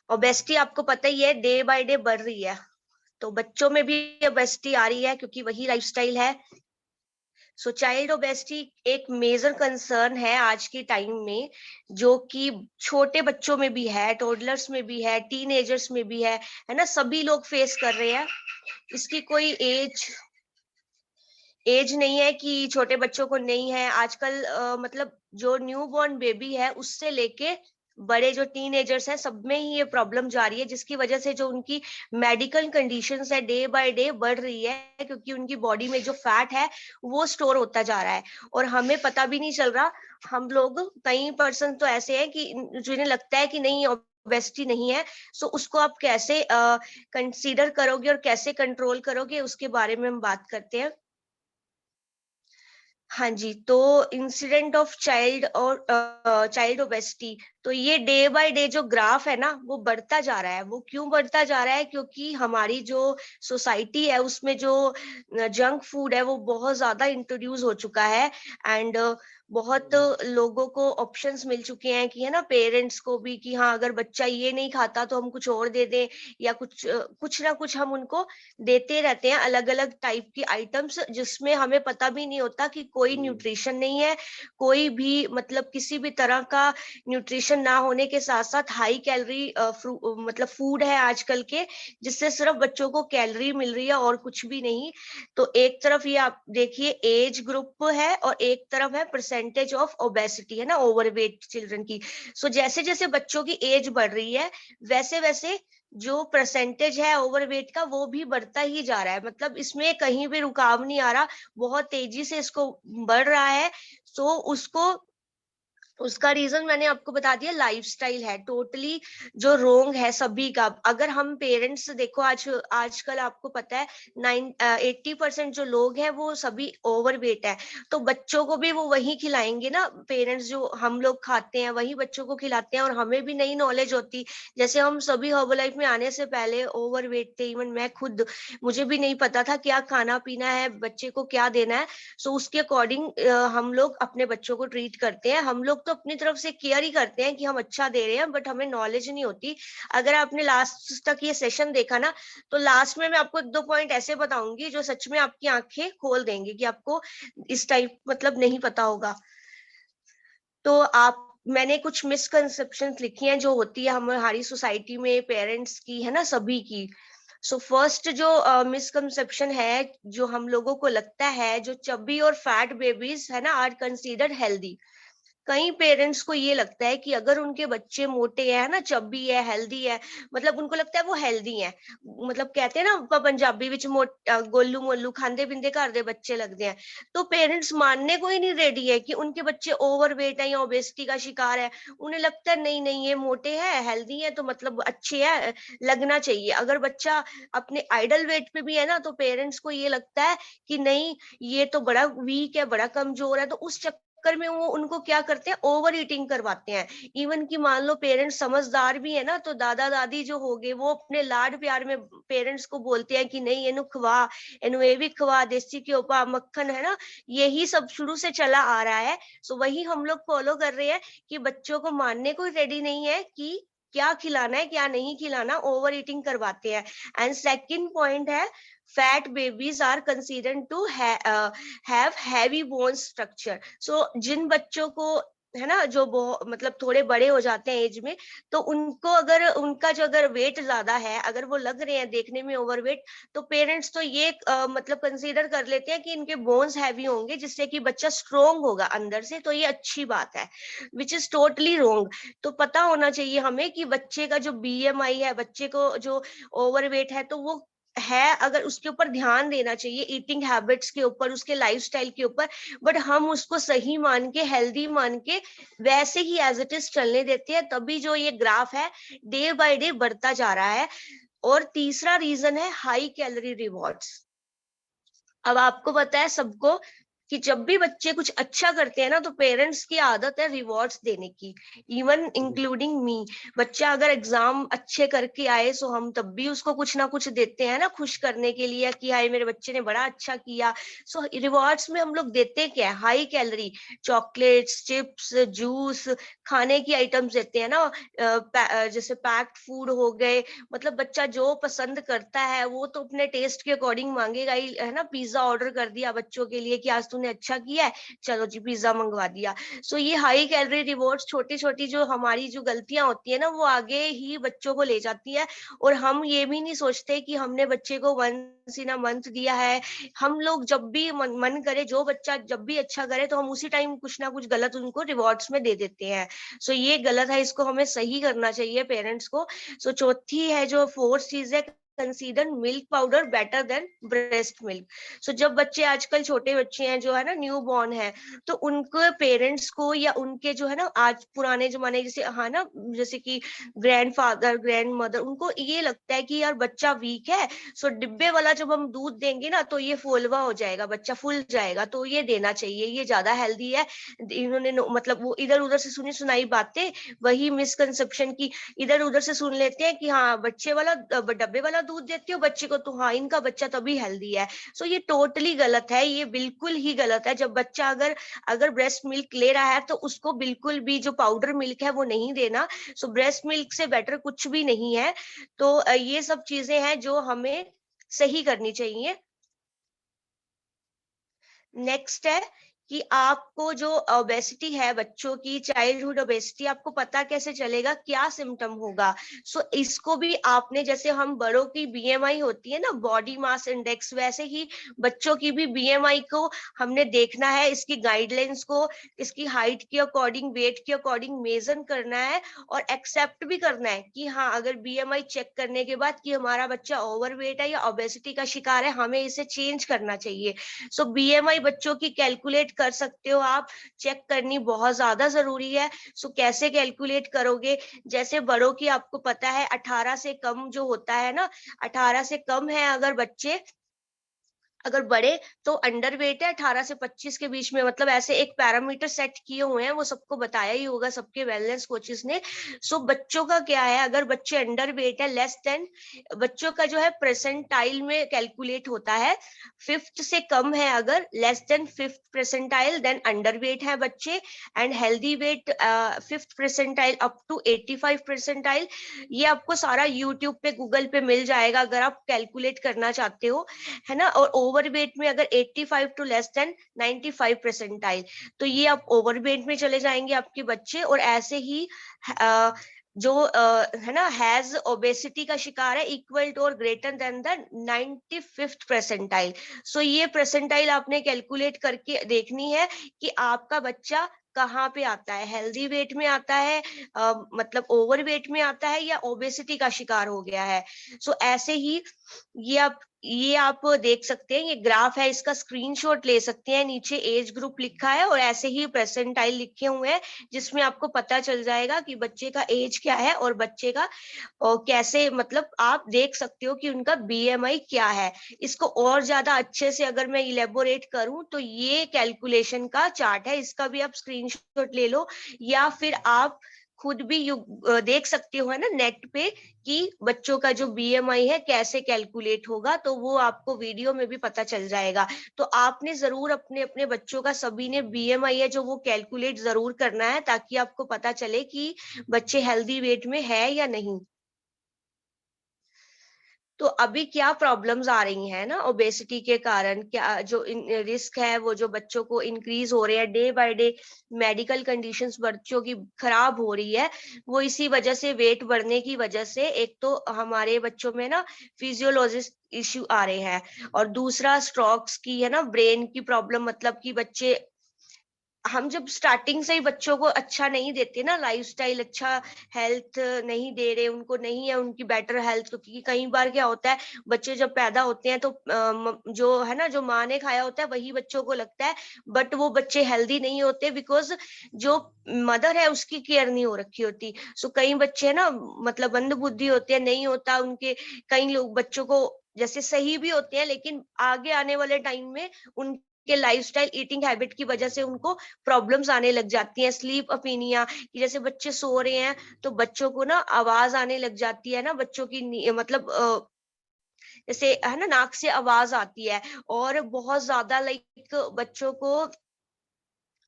Obesity आपको पता ही है डे बाय डे बढ़ रही है, तो बच्चों में भी ओबेसिटी आ रही है क्योंकि वही लाइफस्टाइल है। सो चाइल्ड ओबेसिटी एक मेजर कंसर्न है आज के टाइम में, जो कि छोटे बच्चों में भी है, टोडलर्स में भी है, टीनेजर्स में भी है ना, सभी लोग फेस कर रहे हैं। इसकी कोई एज नहीं है कि छोटे बच्चों को नहीं है। आजकल मतलब जो न्यू बॉर्न बेबी है उससे लेके बड़े जो टीनेजर्स हैं सब में ही ये प्रॉब्लम जा रही है, जिसकी वजह से जो उनकी मेडिकल कंडीशंस है डे बाय डे बढ़ रही है, क्योंकि उनकी बॉडी में जो फैट है वो स्टोर होता जा रहा है और हमें पता भी नहीं चल रहा। हम लोग कई पर्सन तो ऐसे हैं कि जिन्हें लगता है कि नहीं ओबेसिटी नहीं है। सो उसको आप कैसे कंसीडर करोगे और कैसे कंट्रोल करोगे, उसके बारे में हम बात करते हैं। हाँ जी, तो इंसिडेंट ऑफ चाइल्ड और चाइल्ड ओबेसिटी, तो ये डे बाय डे जो ग्राफ है ना वो बढ़ता जा रहा है। वो क्यों बढ़ता जा रहा है? क्योंकि हमारी जो सोसाइटी है उसमें जो जंक फूड है वो बहुत ज्यादा इंट्रोड्यूस हो चुका है। एंड बहुत लोगों को ऑप्शंस मिल चुके हैं कि है ना, पेरेंट्स को भी, कि हाँ अगर बच्चा ये नहीं खाता तो हम कुछ और दे दें, या कुछ ना कुछ हम उनको देते रहते हैं, अलग अलग टाइप की आइटम्स, जिसमें हमें पता भी नहीं होता कि कोई न्यूट्रिशन नहीं है, कोई भी मतलब किसी भी तरह का न्यूट्रिशन ना होने के साथ साथ हाई कैलोरी मतलब फूड है आजकल के, जिससे सिर्फ बच्चों को कैलोरी मिल रही है और कुछ भी नहीं। तो एक तरफ ये आप देखिए एज ग्रुप है और एक तरफ है परसेंटेज ऑफ ओबेसिटी, है ना, ओवरवेट चिल्ड्रन की। सो जैसे जैसे बच्चों की एज बढ़ रही है वैसे वैसे जो परसेंटेज है ओवरवेट का वो भी बढ़ता ही जा रहा है। मतलब इसमें कहीं भी रुकाव नहीं आ रहा, बहुत तेजी से इसको बढ़ रहा है। सो उसका रीजन मैंने आपको बता दिया, लाइफस्टाइल है टोटली जो रोंग है सभी का। अगर हम पेरेंट्स देखो, आजकल आपको पता है 80% जो लोग हैं वो सभी ओवरवेट है, तो बच्चों को भी वो वही खिलाएंगे ना। पेरेंट्स जो हम लोग खाते हैं वही बच्चों को खिलाते हैं, और हमें भी नई नॉलेज होती। जैसे हम सभी हर्बलाइफ में आने से पहले ओवरवेट थे, इवन मैं खुद, मुझे भी नहीं पता था क्या खाना पीना है, बच्चे को क्या देना है। सो उसके अकॉर्डिंग हम लोग अपने बच्चों को ट्रीट करते हैं। हम लोग तो अपनी तरफ से केयर ही करते हैं कि हम अच्छा दे रहे हैं, बट हमें नॉलेज नहीं होती। अगर आपने लास्ट तक ये सेशन देखा ना, तो लास्ट में मैं आपको एक दो पॉइंट ऐसे बताऊंगी जो सच में आपकी आंखें खोल देंगे कि आपको इस टाइप मतलब नहीं पता होगा। तो आप मैंने कुछ मिसकंसेप्शन लिखी हैं जो होती है हमारी सोसाइटी में पेरेंट्स की, है ना, सभी की। सो फर्स्ट जो मिसकंसेप्शन है, जो हम लोगों को लगता है, जो चब्बी और फैट बेबीज है ना आर कंसीडर्ड हेल्दी। कई पेरेंट्स को ये लगता है कि अगर उनके बच्चे मोटे हैं ना, चब्बी है, हेल्दी है, मतलब उनको लगता है वो हेल्दी हैं। मतलब कहते हैं ना पंजाबी विच गोलू मोलू खांदे पींदे घर दे बच्चे लगते हैं। तो पेरेंट्स मानने को ही नहीं रेडी है कि उनके बच्चे ओवरवेट है या ओबेसिटी का शिकार है। उन्हें लगता है नहीं नहीं ये मोटे हैं, हेल्दी है, तो मतलब अच्छे है, लगना चाहिए। अगर बच्चा अपने आइडल वेट पे भी है ना, तो पेरेंट्स को ये लगता है कि नहीं ये तो बड़ा वीक है, बड़ा कमजोर है, तो उस चक्कर में वो उनको क्या करते हैं, ओवर ईटिंग करवाते हैं। इवन कि मान लो पेरेंट्स समझदार भी है ना, तो दादा दादी जो हो गए वो अपने लाड प्यार में पेरेंट्स को बोलते हैं कि नहीं इन्हू खवा, इन्हू ये भी खवा, देसी घ्यो पा, मक्खन, है ना। यही सब शुरू से चला आ रहा है। सो वही हम लोग फॉलो कर रहे हैं कि बच्चों को मानने को रेडी नहीं है कि क्या खिलाना है क्या नहीं खिलाना, ओवर ईटिंग करवाते हैं। एंड सेकंड पॉइंट है, fat babies are considered to have heavy bone structure. So जिन बच्चों को, है ना, जो मतलब थोड़े बड़े हो जाते हैं एज में, तो उनको अगर उनका जो अगर वेट ज्यादा है, अगर वो लग रहे हैं देखने में ओवरवेट, तो पेरेंट्स तो ये मतलब कंसीडर कर लेते हैं कि इनके बोन्स हैवी होंगे जिससे कि बच्चा स्ट्रोंग होगा अंदर से, तो ये अच्छी बात है, विच इज टोटली रोंग। तो पता होना चाहिए हमें कि बच्चे का जो बीएमआई है, बच्चे को जो ओवरवेट है, तो वो है, अगर उसके ऊपर ध्यान देना चाहिए, ईटिंग हैबिट्स के ऊपर, उसके लाइफस्टाइल के ऊपर। बट हम उसको सही मान के, हेल्दी मान के, वैसे ही एज इट इज चलने देते हैं, तभी जो ये ग्राफ है डे बाय डे बढ़ता जा रहा है। और तीसरा रीजन है हाई कैलोरी रिवॉर्ड्स। अब आपको पता है सबको, कि जब भी बच्चे कुछ अच्छा करते हैं ना, तो पेरेंट्स की आदत है रिवॉर्ड्स देने की, इवन इंक्लूडिंग मी। बच्चा अगर एग्जाम अच्छे करके आए, सो हम तब भी उसको कुछ ना कुछ देते हैं ना, खुश करने के लिए कि हाय मेरे बच्चे ने बड़ा अच्छा किया। सो रिवॉर्ड्स में हम लोग देते क्या है? High calorie chocolates, chips, juice, खाने की आइटम्स देते हैं ना। जैसे पैक्ड फूड हो गए, मतलब बच्चा जो पसंद करता है वो तो अपने टेस्ट के अकॉर्डिंग मांगेगा ही, है ना। पिज्जा ऑर्डर कर दिया बच्चों के लिए कि आज तूने अच्छा किया है, चलो जी पिज्जा मंगवा दिया। सो ये हाई कैलोरी रिवॉर्ड्स, छोटी छोटी जो हमारी जो गलतियां होती है ना, वो आगे ही बच्चों को ले जाती है। और हम ये भी नहीं सोचते कि हमने बच्चे को वंस इन अ मंथ दिया है। हम लोग जब भी मन करे, जो बच्चा जब भी अच्छा करे, तो हम उसी टाइम कुछ ना कुछ गलत उनको रिवॉर्ड्स में दे देते हैं। सो ये गलत है, इसको हमें सही करना चाहिए पेरेंट्स को। सो चौथी है, जो फोर्थ चीज है, consider milk powder better than breast milk. So जब बच्चे, आजकल छोटे बच्चे हैं जो है ना, न्यू बॉर्न है, तो उनको पेरेंट्स को, या उनके जो है ना, आज पुराने जमाने जैसे, हाँ ना, जैसे कि ग्रैंडफादर ग्रैंड मदर, उनको ये लगता है कि यार बच्चा वीक है, सो डिब्बे वाला जब हम दूध देंगे ना, तो ये फोलवा हो जाएगा, बच्चा फूल जाएगा, तो ये देना चाहिए, ये ज्यादा हेल्दी है। इन्होंने मतलब वो इधर उधर से सुनी सुनाई बातें, वही मिसकंसेप्शन की इधर उधर से सुन लेते हैं कि हाँ बच्चे वाला डब्बे वाला दूध देते हो बच्चे को, तो हाँ इनका बच्चा तभी हेल्दी है। सो ये टोटली गलत है, ये बिल्कुल ही गलत है। जब बच्चा अगर अगर ब्रेस्ट मिल्क ले रहा है, तो उसको बिल्कुल भी जो पाउडर मिल्क है वो नहीं देना। सो ब्रेस्ट मिल्क से बेटर कुछ भी नहीं है। तो ये सब चीजें हैं जो हमें सही करनी चाहिए। नेक्स्ट है कि आपको जो ओबेसिटी है बच्चों की, चाइल्डहुड ओबेसिटी, आपको पता कैसे चलेगा, क्या सिम्टम होगा। सो इसको भी आपने, जैसे हम बड़ों की बीएमआई होती है ना, बॉडी मास इंडेक्स, वैसे ही बच्चों की भी बीएमआई को हमने देखना है, इसकी गाइडलाइंस को इसकी हाइट के अकॉर्डिंग, वेट के अकॉर्डिंग मेजर करना है, और एक्सेप्ट भी करना है कि हाँ अगर बीएमआई चेक करने के बाद कि हमारा बच्चा ओवरवेट है या ओबेसिटी का शिकार है, हमें इसे चेंज करना चाहिए। सो बीएमआई बच्चों की कैलकुलेट कर सकते हो आप, चेक करनी बहुत ज्यादा जरूरी है। सो कैसे कैलकुलेट करोगे, जैसे बड़ों की आपको पता है 18 से कम जो होता है ना, 18 से कम है अगर बच्चे, अगर बड़े, तो अंडर वेट है 18 से 25 के बीच में, मतलब ऐसे एक पैरामीटर सेट किए हुए हैं, वो सबको बताया ही होगा सबके वेलनेस कोचेस ने। सो बच्चों का क्या है, अगर बच्चे अंडर वेट है, लेस देन, बच्चों का जो है परसेंटाइल में कैलकुलेट होता है, फिफ्थ से कम है अगर, less than fifth percentile, then under weight है बच्चे। And healthy weight fifth percentile up to 85 percentile. ये आपको सारा यूट्यूब पे, गूगल पे मिल जाएगा अगर आप कैलकुलेट करना चाहते हो, है ना। और ओवरवेट में अगर 85 टू लेस देन 95 परसेंटाइल, तो ये आप ओवरवेट में चले जाएंगे आपके बच्चे। और ऐसे ही जो है ना, हैज ओबेसिटी का शिकार है, इक्वल टू और greater than the 95th percentile. So ये परसेंटाइल आपने कैलकुलेट करके देखनी है कि आपका बच्चा कहाँ पे आता है, हेल्दी वेट में आता है, मतलब ओवर वेट में आता है, या ओबेसिटी का शिकार हो गया है। सो ऐसे ही ये आप देख सकते हैं, ये ग्राफ है, इसका स्क्रीनशॉट ले सकते हैं, नीचे एज ग्रुप लिखा है और ऐसे ही परसेंटाइल लिखे हुए हैं, जिसमें आपको पता चल जाएगा कि बच्चे का एज क्या है और बच्चे का कैसे, मतलब आप देख सकते हो कि उनका बीएमआई क्या है। इसको और ज्यादा अच्छे से अगर मैं इलेबोरेट करूं, तो ये कैलकुलेशन का चार्ट है, इसका भी आप स्क्रीनशॉट ले लो, या फिर आप खुद भी देख सकते हो, है ना, नेट पे, कि बच्चों का जो बीएमआई है कैसे कैलकुलेट होगा, तो वो आपको वीडियो में भी पता चल जाएगा। तो आपने जरूर अपने अपने बच्चों का, सभी ने बीएमआई है जो वो कैलकुलेट जरूर करना है, ताकि आपको पता चले कि बच्चे हेल्दी वेट में है या नहीं। तो अभी क्या प्रॉब्लम्स आ रही हैं ना ओबेसिटी के कारण, क्या जो रिस्क है वो जो बच्चों को इंक्रीज हो रहे हैं day by day, medical conditions बच्चों की खराब हो रही है, वो इसी वजह से, वेट बढ़ने की वजह से। एक तो हमारे बच्चों में ना फिजियोलॉजिस्ट इश्यू आ रहे हैं, और दूसरा स्ट्रोक्स की, है ना, ब्रेन की प्रॉब्लम, मतलब कि बच्चे, हम जब स्टार्टिंग से ही बच्चों को अच्छा नहीं देते ना, लाइफस्टाइल अच्छा, हेल्थ नहीं दे रहे उनको, नहीं है उनकी बेटर हेल्थ, क्योंकि कई बार क्या होता है, बच्चे जब पैदा होते हैं तो जो है ना, जो माँ ने खाया होता है वही बच्चों को लगता है, बट वो बच्चे हेल्दी नहीं होते, बिकॉज जो मदर है उसकी केयर नहीं हो रखी होती। सो कई बच्चे ना, मतलब मंद बुद्धि होते हैं, नहीं होता उनके, कई लोग बच्चों को जैसे सही भी होते हैं, लेकिन आगे आने वाले टाइम में उन उनके लाइफस्टाइल ईटिंग हैबिट की वजह से उनको प्रॉब्लम्स आने लग जाती हैं, स्लीप अपीनिया, कि जैसे बच्चे सो रहे हैं तो बच्चों को ना आवाज आने लग जाती है ना, बच्चों की मतलब जैसे है ना नाक से आवाज आती है, और बहुत ज्यादा लाइक बच्चों को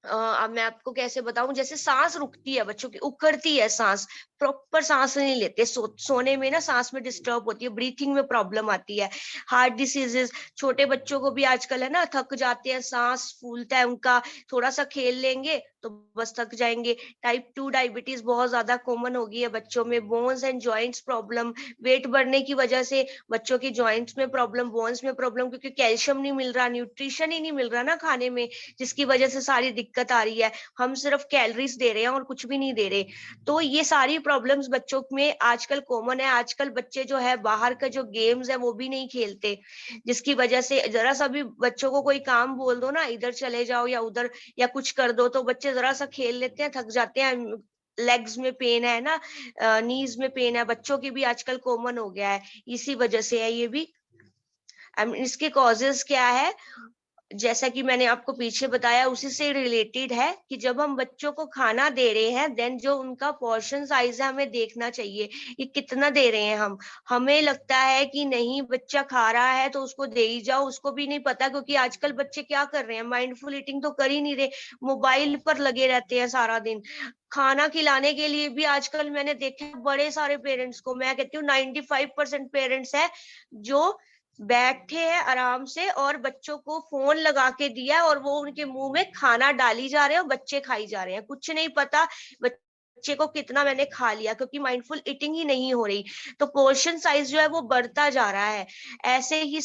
अब मैं आपको कैसे बताऊं, जैसे सांस रुकती है बच्चों की, उखड़ती है सांस, प्रॉपर सांस नहीं लेते, सोने में ना सांस में डिस्टर्ब होती है, ब्रीथिंग में प्रॉब्लम आती है, हार्ट डिसीजेस, छोटे बच्चों को भी आजकल है ना थक जाते हैं, सांस फूलता है उनका, थोड़ा सा खेल लेंगे तो बस थक जाएंगे। टाइप 2 डायबिटीज बहुत ज्यादा कॉमन हो गई है बच्चों में, bones and joints problem, weight बढ़ने की वजह से बच्चों की जॉइंट्स में प्रॉब्लम, बोन्स में प्रॉब्लम, क्योंकि कैल्शियम नहीं मिल रहा, न्यूट्रिशन ही नहीं मिल रहा ना खाने में, जिसकी वजह से सारी दिक्कत आ रही है। हम सिर्फ कैलोरीज दे रहे हैं और कुछ भी नहीं दे रहे। तो ये सारी प्रॉब्लम्स बच्चों में आजकल कॉमन है। आजकल बच्चे जो है बाहर का जो गेम्स है वो भी नहीं खेलते, जिसकी वजह से जरा सा भी बच्चों को कोई काम बोल दो ना, इधर चले जाओ या उधर या कुछ कर दो, तो बच्चे जरा सा खेल लेते हैं, थक जाते हैं, लेग्स में पेन है ना, नीज में पेन है, बच्चों की भी आजकल कॉमन हो गया है, इसी वजह से है ये भी। इसके कॉजेस क्या है, जैसा कि मैंने आपको पीछे बताया उसी से रिलेटेड है, कि जब हम बच्चों को खाना दे रहे हैं देन जो उनका पोर्शन साइज है हमें देखना चाहिए, ये कितना दे रहे हैं हम। हमें लगता है कि नहीं बच्चा खा रहा है तो उसको दे ही जाओ, उसको भी नहीं पता, क्योंकि आजकल बच्चे क्या कर रहे हैं, माइंडफुल ईटिंग तो कर ही नहीं रहे, मोबाइल पर लगे रहते हैं सारा दिन। खाना खिलाने के लिए भी आजकल मैंने देखा है बड़े सारे पेरेंट्स को, मैं कहती हूँ 95% पेरेंट्स है जो बैठे हैं आराम से और बच्चों को फोन लगा के दिया और वो उनके मुंह में खाना डाली जा रहे हैं और बच्चे खाई जा रहे हैं, कुछ नहीं पता बच्चे को कितना मैंने खा लिया, क्योंकि माइंडफुल ईटिंग ही नहीं हो रही। तो पोर्शन साइज जो है वो बढ़ता जा रहा है। ऐसे ही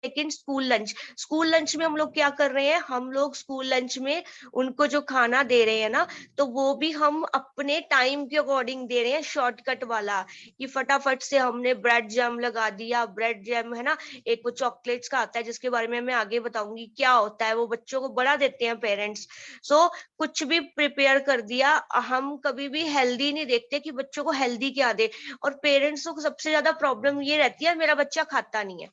second, school lunch, school lunch में हम लोग क्या कर रहे हैं, हम लोग स्कूल लंच में उनको जो खाना दे रहे हैं ना, तो वो भी हम अपने टाइम के अकॉर्डिंग दे रहे हैं, शॉर्टकट वाला, कि फटाफट से हमने ब्रेड जैम लगा दिया, ब्रेड जैम है ना, एक वो चॉकलेट्स का आता है जिसके बारे में मैं आगे बताऊंगी क्या होता है, वो बच्चों को बड़ा देते हैं पेरेंट्स। सो कुछ भी प्रिपेयर कर दिया, हम कभी भी हेल्दी नहीं देखते कि बच्चों को हेल्दी क्या दे। और पेरेंट्स को सबसे ज्यादा प्रॉब्लम ये रहती है, मेरा बच्चा खाता नहीं है,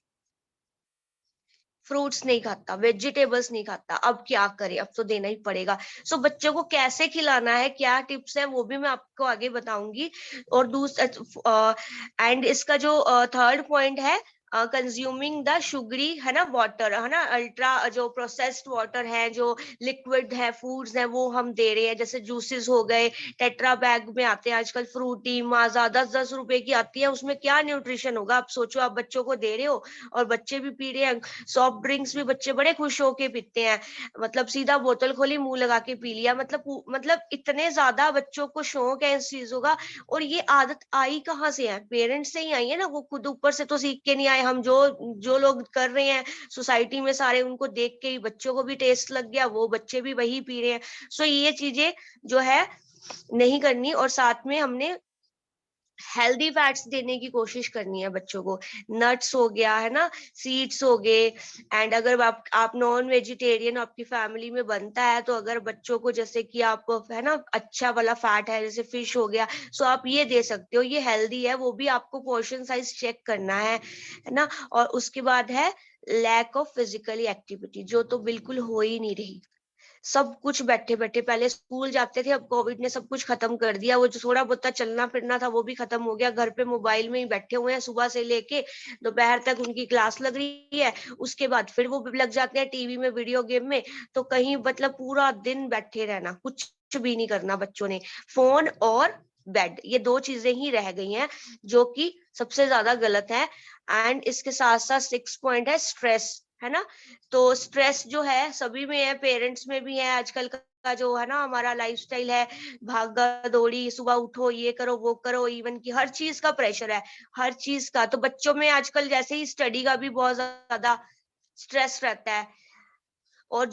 फ्रूट्स नहीं खाता, वेजिटेबल्स नहीं खाता, अब क्या करें, अब तो देना ही पड़ेगा। सो बच्चों को कैसे खिलाना है, क्या टिप्स है, वो भी मैं आपको आगे बताऊंगी। और दूसरा एंड इसका जो थर्ड पॉइंट है, कंज्यूमिंग द शुगरी है ना वाटर, है ना, अल्ट्रा जो प्रोसेस्ड वाटर है, जो लिक्विड है, फूड्स है, वो हम दे रहे हैं, जैसे जूसेस हो गए, टेट्रा बैग में आते हैं आजकल, फ्रूटी माजा 10-10 रुपए की आती है, उसमें क्या न्यूट्रिशन होगा, आप सोचो, आप बच्चों को दे रहे हो और बच्चे भी पी रहे हैं। सॉफ्ट ड्रिंक्स भी बच्चे बड़े खुश होके पीते हैं, मतलब सीधा बोतल खोली मुंह लगा के पी लिया, मतलब इतने ज्यादा बच्चों को शौक है इस चीजों का। और ये आदत आई कहाँ से है, पेरेंट्स से ही आई है ना, वो खुद ऊपर से तो सीख के नहीं आए, हम जो जो लोग कर रहे हैं सोसाइटी में सारे, उनको देख के ही बच्चों को भी टेस्ट लग गया, वो बच्चे भी वही पी रहे हैं। सो ये चीजें जो है नहीं करनी, और साथ में हमने हेल्दी फैट्स देने की कोशिश करनी है बच्चों को, नट्स हो गया है ना, सीड्स हो गए। एंड अगर आप नॉन वेजिटेरियन आपकी फैमिली में बनता है, तो अगर बच्चों को जैसे कि आप है ना अच्छा वाला फैट है जैसे फिश हो गया, सो आप ये दे सकते हो, ये हेल्दी है, वो भी आपको पोर्शन साइज चेक करना है ना। और उसके बाद है लैक ऑफ फिजिकली एक्टिविटी, जो तो बिल्कुल हो ही नहीं रही, सब कुछ बैठे बैठे, पहले स्कूल जाते थे, अब कोविड ने सब कुछ खत्म कर दिया, वो जो थोड़ा बहुत चलना फिरना था वो भी खत्म हो गया, घर पे मोबाइल में ही बैठे हुए हैं सुबह से लेके दोपहर तक, उनकी क्लास लग रही है, उसके बाद फिर वो लग जाते हैं टीवी में, वीडियो गेम में, तो कहीं मतलब पूरा दिन बैठे रहना, कुछ भी नहीं करना बच्चों ने, फोन और बेड, ये दो चीजें ही रह गई हैं, जो कि सबसे ज्यादा गलत है। एंड इसके साथ साथ 6 पॉइंट है स्ट्रेस, है ना। तो स्ट्रेस जो है सभी में है, पेरेंट्स में भी है, आजकल का जो है ना हमारा लाइफस्टाइल है, भागा दौड़ी, सुबह उठो, ये करो वो करो, इवन की हर चीज का प्रेशर है, हर चीज का। तो बच्चों में आजकल जैसे ही स्टडी का भी बहुत ज्यादा स्ट्रेस रहता है। और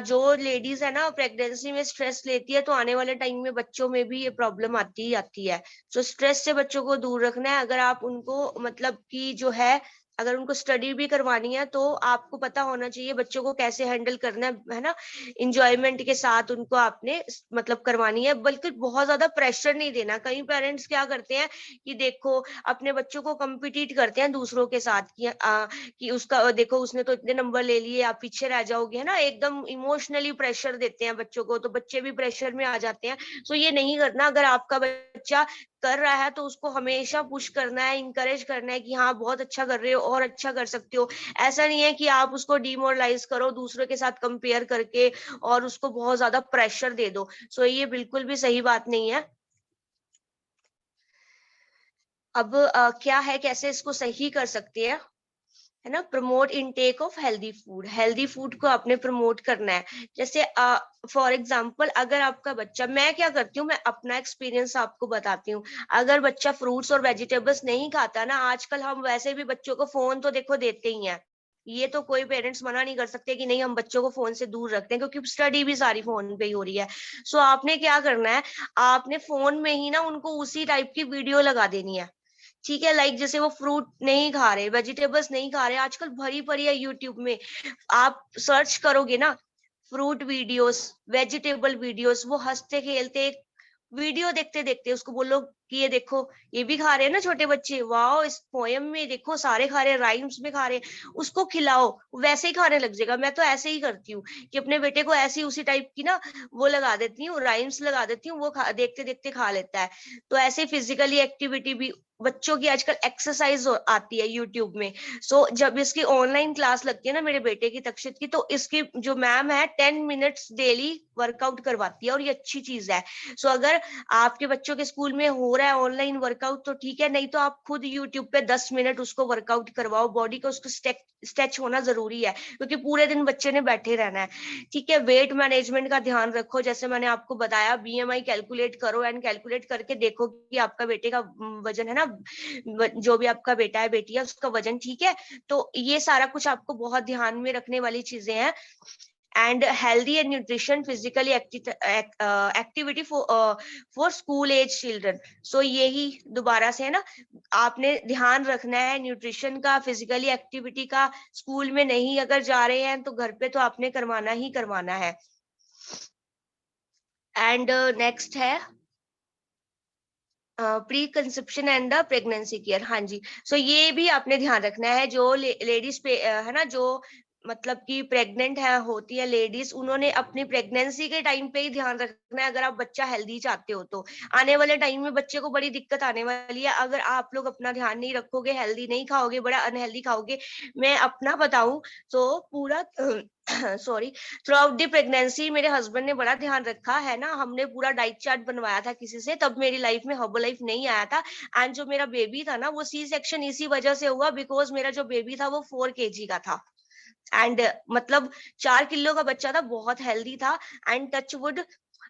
जो लेडीज है ना प्रेगनेंसी में स्ट्रेस लेती है, तो आने वाले टाइम में बच्चों में भी ये प्रॉब्लम आती ही आती है। तो स्ट्रेस से बच्चों को दूर रखना है, अगर आप उनको मतलब कि जो है अगर उनको स्टडी भी करवानी है तो आपको पता होना चाहिए बच्चों को कैसे हैंडल करना है ना, इंजॉयमेंट के साथ उनको आपने मतलब करवानी है, बल्कि बहुत ज्यादा प्रेशर नहीं देना। कई पेरेंट्स क्या करते हैं कि देखो अपने बच्चों को कम्पिटिट करते हैं दूसरों के साथ कि उसका देखो उसने तो इतने नंबर ले लिए, आप पीछे रह जाओगे, है ना, एकदम इमोशनली प्रेशर देते हैं बच्चों को, तो बच्चे भी प्रेशर में आ जाते हैं। तो ये नहीं करना। अगर आपका बच्चा कर रहा है तो उसको हमेशा पुश करना है, इंकरेज करना है कि हाँ बहुत अच्छा कर रहे हो और अच्छा कर सकते हो। ऐसा नहीं है कि आप उसको डिमोरलाइज करो दूसरों के साथ कंपेयर करके और उसको बहुत ज्यादा प्रेशर दे दो। सो ये बिल्कुल भी सही बात नहीं है। अब क्या है, कैसे इसको सही कर सकते हैं, है ना, promote intake of healthy food. Healthy food को आपने प्रमोट करना है। जैसे फॉर एग्जांपल अगर आपका बच्चा, मैं क्या करती हूँ, मैं अपना एक्सपीरियंस आपको बताती हूँ। अगर बच्चा फ्रूट्स और वेजिटेबल्स नहीं खाता ना, आजकल हम वैसे भी बच्चों को फोन तो देखो देते ही हैं। ये तो कोई पेरेंट्स मना नहीं कर सकते कि नहीं हम बच्चों को फोन से दूर रखते हैं, क्योंकि स्टडी भी सारी फोन पे ही हो रही है। सो आपने क्या करना है, आपने फोन में ही ना उनको उसी टाइप की वीडियो लगा देनी है। ठीक है, लाइक जैसे वो फ्रूट नहीं खा रहे, वेजिटेबल्स नहीं खा रहे, आजकल भरी पड़ी है यूट्यूब में, आप सर्च करोगे ना फ्रूट वीडियोस, वेजिटेबल वीडियोस, वो हंसते खेलते वीडियो देखते देखते उसको बोलो कि ये देखो ये भी खा रहे हैं ना छोटे बच्चे, वाओ इस पोयम में देखो सारे खा रहे हैं, राइम्स में खा रहे हैं, उसको खिलाओ, वैसे ही खाने लग जाएगा। मैं तो ऐसे ही करती हूँ कि अपने बेटे को ऐसी उसी टाइप की ना वो लगा देती हूँ, राइम्स लगा देती हूँ, वो देखते देखते खा लेता है। तो ऐसे फिजिकली एक्टिविटी भी, बच्चों की आजकल एक्सरसाइज आती है यूट्यूब में। सो जब इसकी ऑनलाइन क्लास लगती है ना मेरे बेटे की, तक्षित की, तो इसकी जो मैम है 10 मिनट्स डेली वर्कआउट करवाती है, और ये अच्छी चीज है। सो अगर आपके बच्चों के स्कूल में हो रहा है ऑनलाइन वर्कआउट तो ठीक है, नहीं तो आप खुद यूट्यूब पे 10 मिनट उसको वर्कआउट करवाओ, बॉडी को उसको स्ट्रेच होना जरूरी है, क्योंकि पूरे दिन बच्चे ने बैठे रहना है। ठीक है, वेट मैनेजमेंट का ध्यान रखो, जैसे मैंने आपको बताया बीएमआई कैलकुलेट करो, एंड कैलकुलेट करके देखो कि आपका बेटे का वजन है ना, जो भी आपका बेटा है बेटी है उसका वजन ठीक है। तो ये सारा कुछ आपको बहुत ध्यान में रखने वाली चीजें हैं। And healthy and nutrition physically activity for school age children. So यही दोबारा से है ना, आपने ध्यान रखना है न्यूट्रिशन का, फिजिकली एक्टिविटी का। स्कूल में नहीं अगर जा रहे हैं तो घर पे तो आपने करवाना ही करवाना है। एंड नेक्स्ट है pre conception and the pregnancy care. हाँ जी, सो ये भी आपने ध्यान रखना है, जो लेडीज पे है ना, जो मतलब कि प्रेग्नेंट है होती है लेडीज, उन्होंने अपनी प्रेगनेंसी के टाइम पे ही ध्यान रखना है। अगर आप बच्चा हेल्दी चाहते हो तो आने वाले टाइम में बच्चे को बड़ी दिक्कत आने वाली है अगर आप लोग अपना ध्यान नहीं रखोगे, हेल्दी नहीं खाओगे, बड़ा अनहेल्दी खाओगे। मैं अपना बताऊं तो पूरा sorry, through out the pregnancy मेरे हस्बैंड ने बड़ा ध्यान रखा है ना, हमने पूरा डाइट चार्ट बनवाया था किसी से, तब मेरी लाइफ में हर्बल लाइफ नहीं आया था। एंड जो मेरा बेबी था ना वो सी सेक्शन इसी वजह से हुआ, बिकॉज मेरा जो बेबी था वो 4 kg का था। एंड मतलब 4 किलो का बच्चा था, बहुत हेल्दी था। एंड टच वुड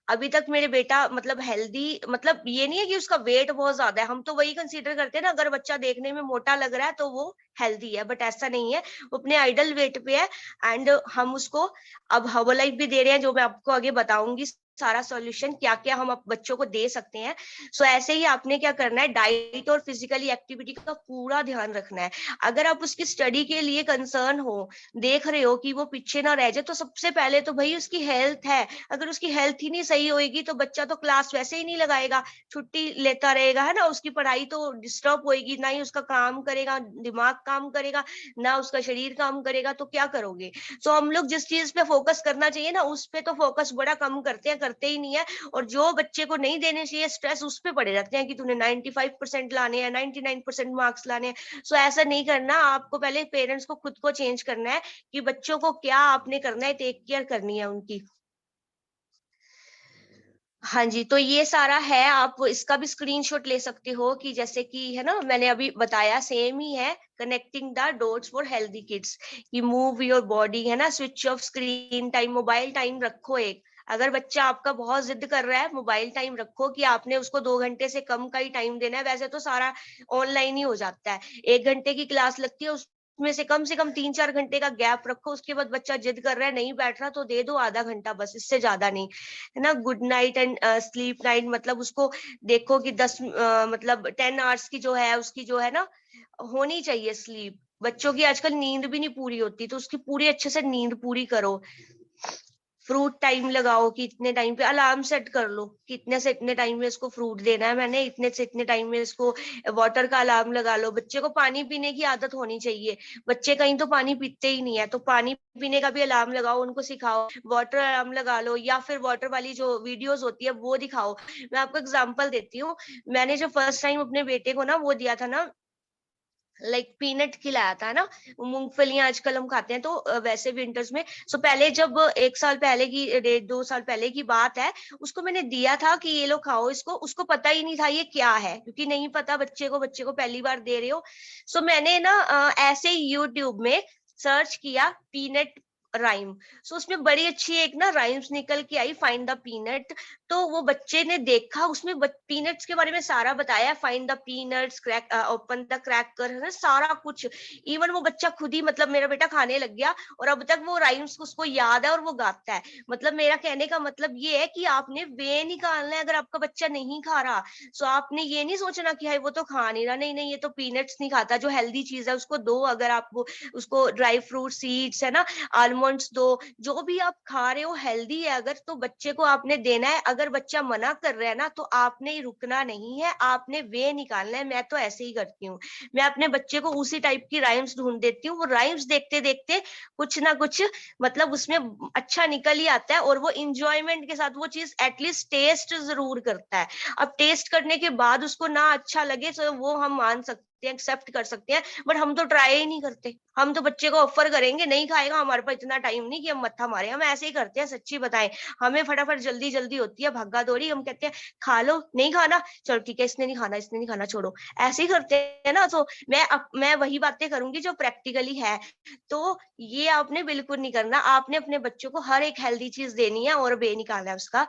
अभी तक मेरे बेटा मतलब हेल्दी, मतलब ये नहीं है कि उसका वेट बहुत ज्यादा है, हम तो वही कंसीडर करते हैं ना, अगर बच्चा देखने में मोटा लग रहा है तो वो हेल्दी है, बट ऐसा नहीं है, वो अपने आइडल वेट पे है। एंड हम उसको अब हर्बलाइफ भी दे रहे हैं, जो मैं आपको आगे बताऊंगी सारा सॉल्यूशन क्या क्या हम बच्चों को दे सकते हैं। सो ऐसे ही आपने क्या करना है, डाइट और फिजिकली एक्टिविटी का पूरा ध्यान रखना है। अगर आप उसकी स्टडी के लिए कंसर्न हो, देख रहे हो कि वो पीछे ना रह जाए, तो सबसे पहले तो भाई उसकी हेल्थ है। अगर उसकी हेल्थ ही नहीं सही होएगी तो बच्चा तो क्लास वैसे ही नहीं लगाएगा, छुट्टी लेता रहेगा, है ना, उसकी पढ़ाई तो डिस्टर्ब होएगी, ना ही उसका काम करेगा, दिमाग काम करेगा, ना उसका शरीर काम करेगा, तो क्या करोगे। तो हम लोग जिस चीज पे फोकस करना चाहिए ना उस पे तो फोकस बड़ा कम करते हैं, करते ही नहीं है। और जो बच्चे को नहीं देने चाहिए स्ट्रेस, उस पे पड़े रहते हैं कि तूने 95% लाने हैं, 99% मार्क्स लाने हैं। सो ऐसा नहीं करना, आपको पहले पेरेंट्स को खुद को चेंज करना है कि बच्चों को क्या आपने करना है, टेक केयर करनी है उनकी। हाँ जी, तो ये सारा है, आप इसका भी स्क्रीनशॉट ले सकते हो कि जैसे कि है ना मैंने अभी बताया सेम ही है, connecting the dots for healthy kids, कि मूव योर बॉडी, है ना, switch off screen time, mobile time रखो एक। अगर बच्चा आपका बहुत जिद कर रहा है, मोबाइल टाइम रखो कि आपने उसको 2 घंटे से कम का ही टाइम देना है। वैसे तो सारा ऑनलाइन ही हो जाता है, 1 घंटे की क्लास लगती है, उसमें से कम 3-4 घंटे का गैप रखो। उसके बाद बच्चा जिद कर रहा है नहीं बैठ रहा तो दे दो आधा घंटा बस, इससे ज्यादा नहीं, है ना। Good night and sleep night, मतलब उसको देखो कि 10 मतलब 10 आवर्स की जो है उसकी जो है ना होनी चाहिए स्लीप। बच्चों की आजकल नींद भी नहीं पूरी होती, तो उसकी पूरी अच्छे से नींद पूरी करो। फ्रूट टाइम लगाओ कि इतने टाइम पे अलार्म सेट कर लो कि इतने से इतने टाइम में इसको फ्रूट देना है मैंने, इतने से इतने टाइम में इसको वाटर का अलार्म लगा लो। बच्चे को पानी पीने की आदत होनी चाहिए। बच्चे कहीं तो पानी पीते ही नहीं है, तो पानी पीने का भी अलार्म लगाओ, उनको सिखाओ। वाटर अलार्म लगा लो, या फिर वाटर वाली जो वीडियोस होती है वो दिखाओ। मैं आपको एग्जांपल देती हूँ। मैंने जो फर्स्ट टाइम अपने बेटे को ना वो दिया था ना, लाइक पीनट खिलाया था ना। मूंगफलियां आजकल हम खाते हैं, तो वैसे विंटर्स में। सो पहले जब 1 साल पहले की 1.5 2 साल पहले की बात है, उसको मैंने दिया था कि ये लो खाओ इसको। उसको पता ही नहीं था ये क्या है, क्योंकि नहीं पता बच्चे को पहली बार दे रहे हो। सो मैंने ना ऐसे ही यूट्यूब में सर्च किया पीनट राइम। सो उसमें बड़ी अच्छी एक ना राइम्स निकल के आई, फाइंड द पीनट। तो वो बच्चे ने देखा, उसमें पीनट्स के बारे में सारा बताया, find the peanuts, crack open the cracker, है ना, सारा कुछ। इवन वो बच्चा खुद ही, मतलब मेरा बेटा खाने लग गया, और अब तक वो राइम्स उसको याद है और वो गाता है। मतलब मेरा कहने का मतलब ये है कि आपने वे निकालना है। अगर आपका बच्चा नहीं खा रहा, तो आपने ये नहीं सोचना कि हाय वो तो खा नहीं रहा, नहीं नहीं ये तो पीनट्स नहीं खाता, जो हेल्दी चीज है उसको दो। अगर आप वो उसको ड्राई फ्रूट सीड्स है ना, आलमंड्स दो। जो भी आप खा रहे हो हेल्दी है अगर, तो बच्चे को आपने देना है। अगर बच्चा मना कर रहा है ना, तो आपने रुकना नहीं है, आपने वे निकालना है। मैं तो ऐसे ही करती हूँ। मैं अपने बच्चे को उसी टाइप की राइम्स ढूंढ देती हूँ। वो राइम्स देखते देखते कुछ ना कुछ, मतलब उसमें अच्छा निकल ही आता है, और वो इंजॉयमेंट के साथ वो चीज एटलीस्ट टेस्ट जरूर करता है। अब टेस्ट करने के बाद उसको ना अच्छा लगे, तो वो हम मान सकते हैं, एक्सेप्ट कर सकते हैं। बट हम तो ट्राई ही नहीं करते। हम तो बच्चे को ऑफर करेंगे, नहीं खाएगा, हमारे पास इतना टाइम नहीं कि हम मत्था मारे। हम ऐसे ही करते हैं, सच्ची बताएं। हमें फटाफट जल्दी जल्दी होती है, भागा दौड़ी। हम कहते हैं खा लो, नहीं खाना, चलो ठीक है, इसने नहीं खाना, इसने नहीं खाना, छोड़ो। ऐसे ही करते हैं ना। तो मैं वही बातें करूंगी जो प्रैक्टिकली है। तो ये आपने बिल्कुल नहीं करना। आपने अपने बच्चों को हर एक हेल्दी चीज देनी है और बे निकालना है उसका।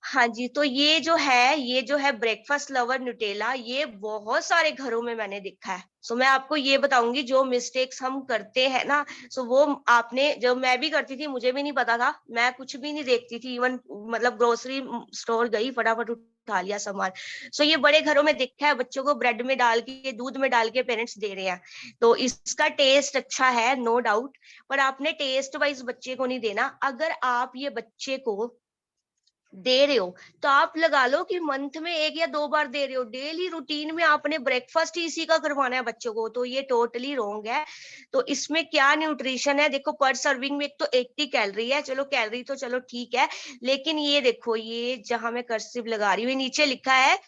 हाँ जी, तो ये जो है ब्रेकफास्ट लवर न्यूटेला, ये बहुत सारे घरों में मैंने देखा है। सो मैं आपको ये बताऊंगी जो मिस्टेक्स हम करते हैं ना। सो वो आपने, जो मैं भी करती थी, मुझे भी नहीं पता था, मैं कुछ भी नहीं देखती थी। इवन मतलब ग्रोसरी स्टोर गई, फटाफट उठा लिया सामान। सो ये बड़े घरों में देखा है, बच्चों को ब्रेड में डाल के, दूध में डाल के पेरेंट्स दे रहे हैं। तो इसका टेस्ट अच्छा है, नो डाउट। पर आपने टेस्ट वाइज बच्चे को नहीं देना। अगर आप ये बच्चे को दे रहे हो, तो आप लगा लो कि मंथ में 1 या 2 बार दे रहे हो। डेली रूटीन में आपने ब्रेकफास्ट ही इसी का करवाना है बच्चों को, तो ये टोटली रॉन्ग है। तो इसमें क्या न्यूट्रिशन है, देखो पर सर्विंग में एक तो 80 कैलोरी है। चलो कैलोरी तो चलो ठीक है, लेकिन ये देखो, ये जहां मैं कर्सिव लगा रही हूँ, नीचे लिखा है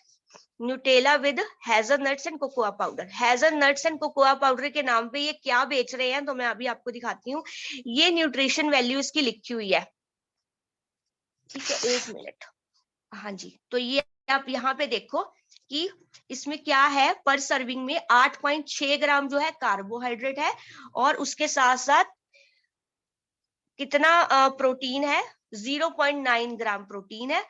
Nutella with hazelnuts and cocoa powder. Hazelnuts and cocoa powder के नाम पे ये क्या बेच रहे हैं, तो मैं अभी आपको दिखाती हूँ। ये न्यूट्रिशन वैल्यू इसकी लिखी हुई है, ठीक है, 1 मिनट। हाँ जी, तो ये आप यहाँ पे देखो कि इसमें क्या है। पर सर्विंग में 8.6 ग्राम जो है कार्बोहाइड्रेट है, और उसके साथ साथ कितना प्रोटीन है, 0.9 ग्राम प्रोटीन है।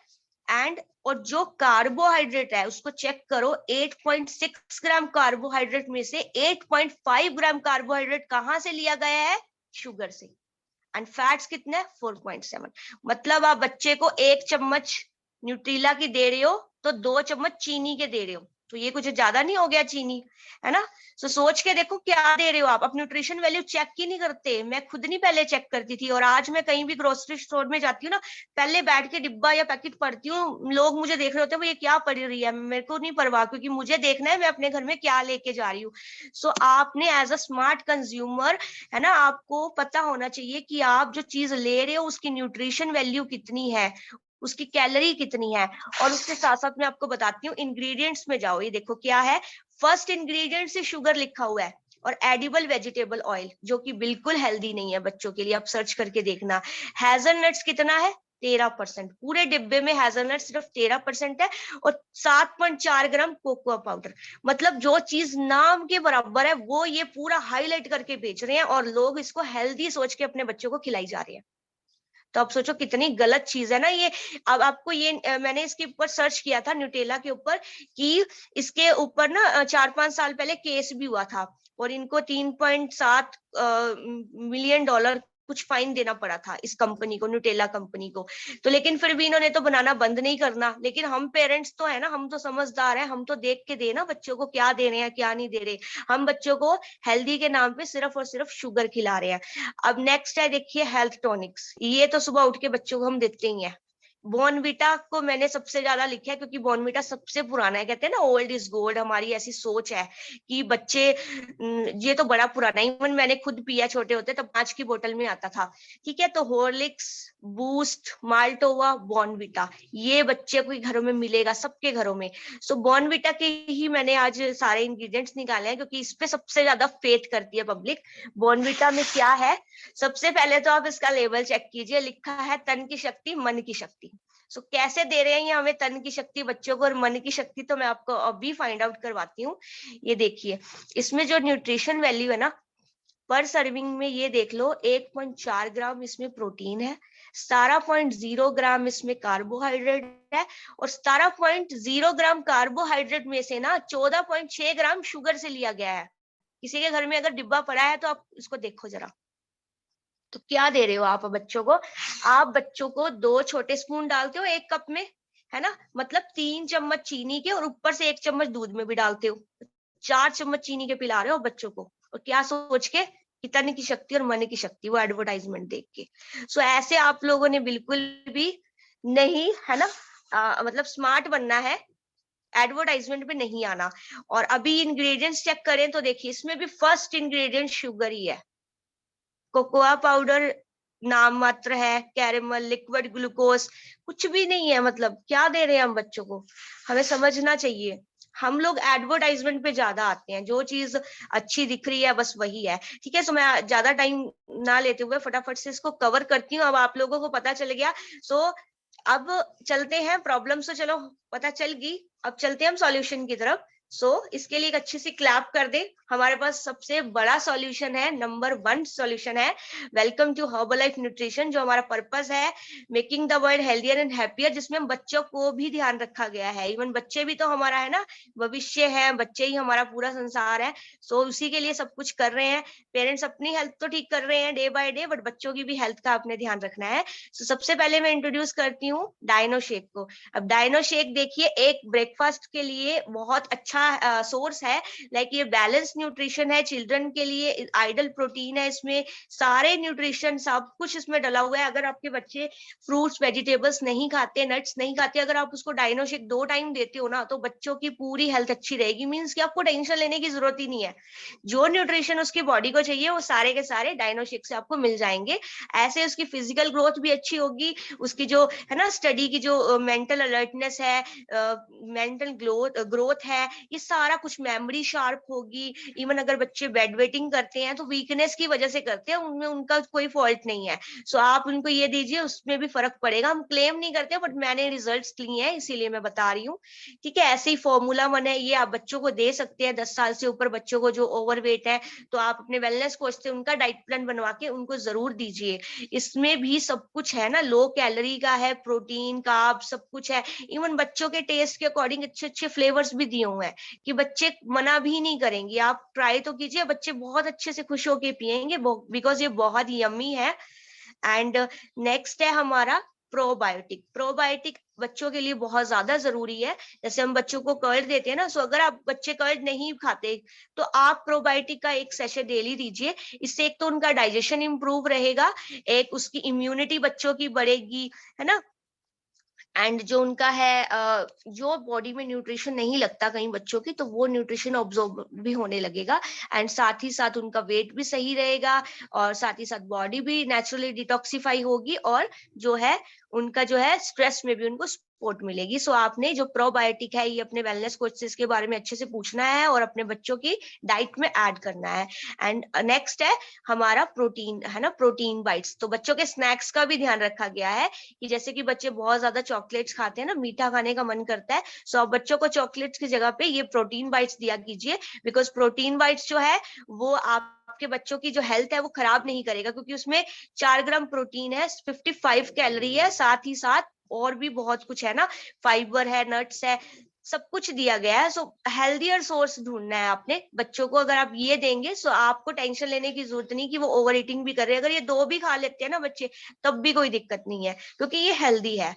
एंड और जो कार्बोहाइड्रेट है उसको चेक करो, 8.6 ग्राम कार्बोहाइड्रेट में से 8.5 ग्राम कार्बोहाइड्रेट कहाँ से लिया गया है, शुगर से। एंड फैट्स कितने, 4.7। मतलब आप बच्चे को 1 चम्मच न्यूट्रीला की दे रहे हो, तो 2 चम्मच चीनी के दे रहे हो। तो ये कुछ ज्यादा नहीं हो गया चीनी, है ना। तो सोच के देखो क्या दे रहे हो आप न्यूट्रिशन वैल्यू चेक ही नहीं करते। मैं खुद नहीं पहले चेक करती थी, और आज मैं कहीं भी ग्रोसरी स्टोर में जाती हूँ ना, पहले बैठ के डिब्बा या पैकेट पढ़ती हूँ। लोग मुझे देख रहे होते हैं, वो ये क्या पढ़ रही है, मेरे को नहीं परवाह, क्योंकि मुझे देखना है मैं अपने घर में क्या लेके जा रही हूँ। सो आपने एज अ स्मार्ट कंज्यूमर, है ना, आपको पता होना चाहिए कि आप जो चीज ले रहे हो उसकी न्यूट्रिशन वैल्यू कितनी है, उसकी कैलोरी कितनी है। और उसके साथ साथ मैं आपको बताती हूँ, इंग्रेडिएंट्स में जाओ, ये देखो क्या है। फर्स्ट इंग्रेडिएंट से शुगर लिखा हुआ है, और एडिबल वेजिटेबल ऑयल, जो कि बिल्कुल हेल्दी नहीं है बच्चों के लिए। आप सर्च करके देखना। हेजलनट्स कितना है, 13%। पूरे डिब्बे में हेजलनट सिर्फ 13% है, और 7.4 ग्राम कोकोआ पाउडर। मतलब जो चीज नाम के बराबर है, वो ये पूरा हाईलाइट करके बेच रहे हैं, और लोग इसको हेल्दी सोच के अपने बच्चों को खिलाई जा रहे हैं। तो आप सोचो कितनी गलत चीज है ना ये। अब आपको ये मैंने इसके ऊपर सर्च किया था न्यूटेला के ऊपर, कि इसके ऊपर ना 4 5 साल पहले केस भी हुआ था, और इनको $3.7 मिलियन कुछ फाइन देना पड़ा था इस कंपनी को, न्यूटेला कंपनी को। तो लेकिन फिर भी इन्होंने तो बनाना बंद नहीं करना। लेकिन हम पेरेंट्स तो है ना, हम तो समझदार हैं, हम तो देख के दे ना बच्चों को क्या दे रहे हैं क्या नहीं दे रहे। हम बच्चों को हेल्दी के नाम पे सिर्फ और सिर्फ शुगर खिला रहे हैं। अब नेक्स्ट है देखिए हेल्थ टॉनिक्स, ये तो सुबह उठ के बच्चों को हम देते ही हैं। बॉर्नविटा को मैंने सबसे ज्यादा लिखा है क्योंकि बॉर्नविटा सबसे पुराना है। कहते हैं ना ओल्ड इज गोल्ड, हमारी ऐसी सोच है कि बच्चे ये तो बड़ा पुराना है। इवन मैंने खुद पिया छोटे होते तब 5 की बोतल में आता था। ठीक है, तो हॉर्लिक्स, बूस्ट, माल्टोवा, बॉर्नविटा, ये बच्चे को घरों में मिलेगा, सबके घरों में। सो बॉर्नविटा के ही मैंने आज सारे इंग्रेडिएंट्स निकाले हैं क्योंकि इस पे सबसे ज्यादा फेथ करती है पब्लिक। बॉर्नविटा में क्या है, सबसे पहले तो आप इसका लेबल चेक कीजिए, लिखा है तन की शक्ति मन की शक्ति। सो कैसे दे रहे हैं ये हमें तन की शक्ति बच्चों को और मन की शक्ति, तो मैं आपको अभी फाइंड आउट करवाती हूँ। ये देखिए, इसमें जो न्यूट्रिशन वैल्यू है ना, पर सर्विंग में ये देख लो 1.4 ग्राम इसमें प्रोटीन है, 17.0 ग्राम इसमें कार्बोहाइड्रेट है, और 17.0 ग्राम कार्बोहाइड्रेट में से ना 14.6 ग्राम शुगर से लिया गया है। किसी के घर में अगर डिब्बा पड़ा है तो आप इसको देखो जरा। तो क्या दे रहे हो आप बच्चों को? आप बच्चों को 2 छोटे स्पून डालते हो 1 कप में, है ना, मतलब 3 चम्मच चीनी के, और ऊपर से 1 चम्मच दूध में भी डालते हो। 4 चम्मच चीनी के पिला रहे हो बच्चों को, और क्या सोच के कि तन की शक्ति और मन की शक्ति, वो एडवर्टाइजमेंट देख के। सो ऐसे आप लोगों ने बिल्कुल भी नहीं, है ना, मतलब स्मार्ट बनना है, एडवर्टाइजमेंट पे नहीं आना। और अभी इंग्रेडिएंट्स चेक करें तो देखिए, इसमें भी फर्स्ट इंग्रेडिएंट शुगर ही है। कोकोआ पाउडर नाम मात्र है, कैरेमल, लिक्विड ग्लूकोज कुछ भी नहीं है। मतलब क्या दे रहे हैं हम बच्चों को, हमें समझना चाहिए। हम लोग एडवर्टाइजमेंट पे ज्यादा आते हैं, जो चीज अच्छी दिख रही है बस वही है। ठीक है, सो मैं ज्यादा टाइम ना लेते हुए फटाफट से इसको कवर करती हूँ। अब आप लोगों को पता चल गया। सो अब चलते हैं, प्रॉब्लम तो चलो पता चल गई, अब चलते हैं हम सॉल्यूशन की तरफ। इसके लिए एक अच्छी सी क्लैप कर दे। हमारे पास सबसे बड़ा सॉल्यूशन है, नंबर 1 सॉल्यूशन है, वेलकम टू हर्बलाइफ न्यूट्रिशन, जो हमारा पर्पस है making the world healthier and happier, जिसमें हम बच्चों को भी ध्यान रखा गया है। इवन बच्चे भी तो हमारा है ना भविष्य है, बच्चे ही हमारा पूरा संसार है। उसी के लिए सब कुछ कर रहे हैं। पेरेंट्स अपनी हेल्थ तो ठीक कर रहे हैं डे बाय डे, बट बच्चों की भी हेल्थ का आपने ध्यान रखना है। सबसे पहले मैं इंट्रोड्यूस करती हूँ डायनो शेक को। अब डायनो शेक देखिए, एक ब्रेकफास्ट के लिए बहुत अच्छा सोर्स है। लाइक ये बैलेंस न्यूट्रिशन है, चिल्ड्रन के लिए आइडल प्रोटीन है, इसमें सारे न्यूट्रिशन सब कुछ इसमें डला हुआ है। अगर आपके बच्चे फ्रूट्स वेजिटेबल्स नहीं खाते, नट्स नहीं खाते, अगर आप उसको डायनो शेक 2 टाइम देते हो ना, तो बच्चों की पूरी हेल्थ अच्छी रहेगी। मीन्स कि आपको टेंशन लेने की जरूरत ही नहीं है। जो न्यूट्रिशन उसकी बॉडी को चाहिए वो सारे के सारे डायनो शेक से आपको मिल जाएंगे। ऐसे उसकी फिजिकल ग्रोथ भी अच्छी होगी, उसकी जो है ना स्टडी की जो मेंटल अलर्टनेस है, मेंटल ग्रोथ है, ये सारा कुछ, मेमोरी शार्प होगी। इवन अगर बच्चे बेड वेटिंग करते हैं तो वीकनेस की वजह से करते हैं, उनमें उनका कोई फॉल्ट नहीं है। आप उनको ये दीजिए, उसमें भी फर्क पड़ेगा। हम क्लेम नहीं करते, बट मैंने रिजल्ट्स लिए हैं इसीलिए मैं बता रही हूँ। ठीक है, ऐसे ही फॉर्मूला 1 है, ये आप बच्चों को दे सकते हैं। 10 साल से ऊपर बच्चों को जो ओवरवेट है, तो आप अपने वेलनेस कोच से उनका डाइट प्लान बनवा के उनको जरूर दीजिए। इसमें भी सब कुछ है ना, लो कैलोरी का है, प्रोटीन कार्ब सब कुछ है। इवन बच्चों के टेस्ट के अकॉर्डिंग अच्छे अच्छे फ्लेवर्स भी दिए हुए हैं कि बच्चे मना भी नहीं करेंगे। आप ट्राई तो कीजिए, बच्चे बहुत अच्छे से खुश होके पियेंगे, बिकॉज ये बहुत यम्मी है। एंड नेक्स्ट है हमारा प्रोबायोटिक। प्रोबायोटिक बच्चों के लिए बहुत ज्यादा जरूरी है। जैसे हम बच्चों को कर्ड देते हैं ना, सो अगर आप बच्चे कर्ड नहीं खाते तो आप प्रोबायोटिक का 1 सेशे डेली दीजिए। इससे एक तो उनका डाइजेशन इंप्रूव रहेगा, एक उसकी इम्यूनिटी बच्चों की बढ़ेगी, है ना। एंड जो उनका है जो बॉडी में न्यूट्रिशन नहीं लगता कई बच्चों की, तो वो न्यूट्रिशन ऑब्जॉर्ब भी होने लगेगा। एंड साथ ही साथ उनका वेट भी सही रहेगा, और साथ ही साथ बॉडी भी नेचुरली डिटॉक्सिफाई होगी, और जो है उनका जो है स्ट्रेस में भी उनको सपोर्ट मिलेगी। आपने जो प्रोबायोटिक है, ये अपने वेलनेस कोच से इसके बारे में अच्छे से पूछना है और अपने बच्चों की डाइट में ऐड करना है। एंड नेक्स्ट है हमारा प्रोटीन, है ना, प्रोटीन बाइट्स। तो बच्चों के स्नैक्स का भी ध्यान रखा गया है कि जैसे कि बच्चे बहुत ज्यादा चॉकलेट्स खाते हैं ना, मीठा खाने का मन करता है, आप बच्चों को चॉकलेट्स की जगह पे ये प्रोटीन बाइट्स दिया कीजिए। बिकॉज प्रोटीन बाइट्स जो है वो आपके बच्चों की जो हेल्थ है वो खराब नहीं करेगा, क्योंकि उसमें 4 ग्राम प्रोटीन है, 55 कैलोरी है, साथ ही साथ और भी बहुत कुछ है ना, फाइबर है, नट्स है, सब कुछ दिया गया है। सो हेल्दियर सोर्स ढूंढना है आपने बच्चों को। अगर आप ये देंगे सो आपको टेंशन लेने की जरूरत नहीं कि वो ओवर ईटिंग भी कर रहे हैं। अगर ये 2 भी खा लेते हैं ना बच्चे, तब भी कोई दिक्कत नहीं है, क्योंकि ये हेल्दी है।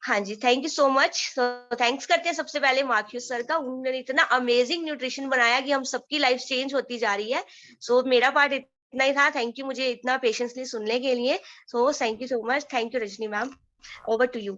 हाँ जी, thank you so much. So thanks करते हैं सबसे पहले मार्क्यूस सर का। उन्होंने इतना अमेजिंग न्यूट्रिशन बनाया कि हम सबकी लाइफ चेंज होती जा रही है। सो मेरा पार्ट इतना ही था। थैंक यू मुझे इतना पेशेंसली सुनने के लिए। So thank you so much. Thank you Rajni ma'am. Over to you.